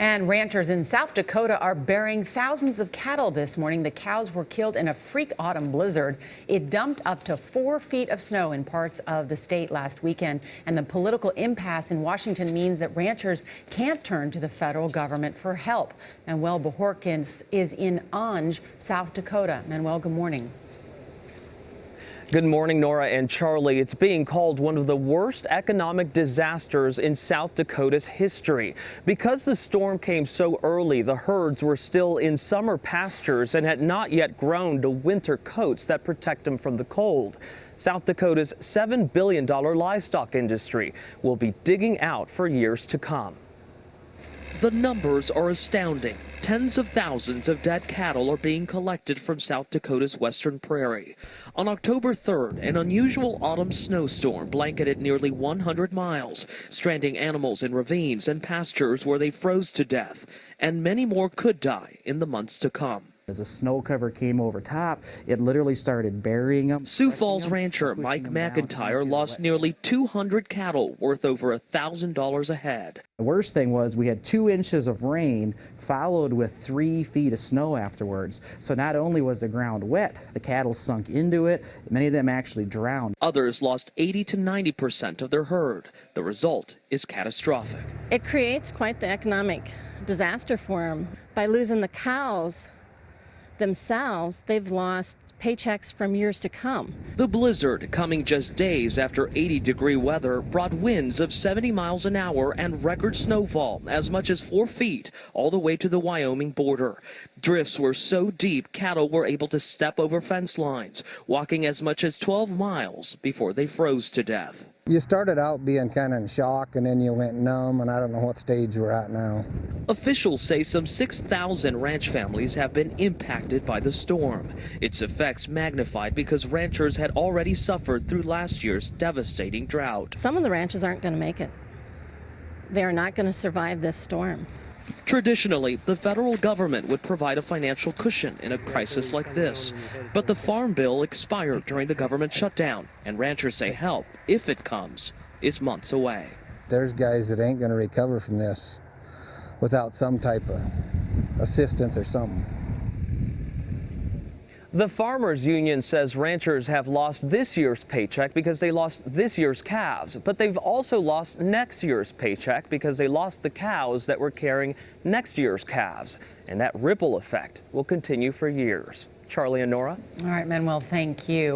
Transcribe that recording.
And ranchers in South Dakota are burying thousands of cattle this morning. The cows were killed in a freak autumn blizzard. It dumped up to 4 feet of snow in parts of the state last weekend. And the political impasse in Washington means that ranchers can't turn to the federal government for help. Manual Bojorquez is in Ange, South Dakota. Manuel, good morning. Good morning, Nora and Charlie. It's being called one of the worst economic disasters in South Dakota's history. Because the storm came so early, the herds were still in summer pastures and had not yet grown to winter coats that protect them from the cold. South Dakota's $7 billion livestock industry will be digging out for years to come. The numbers are astounding. Tens of thousands of dead cattle are being collected from South Dakota's western prairie. On October 3rd, an unusual autumn snowstorm blanketed nearly 100 miles, stranding animals in ravines and pastures where they froze to death, and many more could die in the months to come. As the snow cover came over top, it literally started burying them. Sioux Falls rancher Mike McIntyre lost nearly 200 cattle worth over $1,000 a head. The worst thing was we had 2 inches of rain followed with 3 feet of snow afterwards. So not only was the ground wet, the cattle sunk into it. Many of them actually drowned. Others lost 80 to 90% of their herd. The result is catastrophic. It creates quite the economic disaster for them. By losing the cows themselves, they've lost paychecks from years to come. The blizzard, coming just days after 80-degree weather, brought winds of 70 miles an hour and record snowfall as much as 4 feet all the way to the Wyoming border. Drifts were so deep, cattle were able to step over fence lines, walking as much as 12 miles before they froze to death. You started out being kind of in shock, and then you went numb, and I don't know what stage we're at now. Officials say some 6,000 ranch families have been impacted by the storm. Its effects magnified because ranchers had already suffered through last year's devastating drought. Some of the ranches aren't going to make it. They are not going to survive this storm. Traditionally, the federal government would provide a financial cushion in a crisis like this. But the farm bill expired during the government shutdown, and ranchers say help, if it comes, is months away. There's guys that ain't going to recover from this without some type of assistance or something. The Farmers Union says ranchers have lost this year's paycheck because they lost this year's calves, but they've also lost next year's paycheck because they lost the cows that were carrying next year's calves. And that ripple effect will continue for years. Charlie and Nora? All right, Manuel, thank you.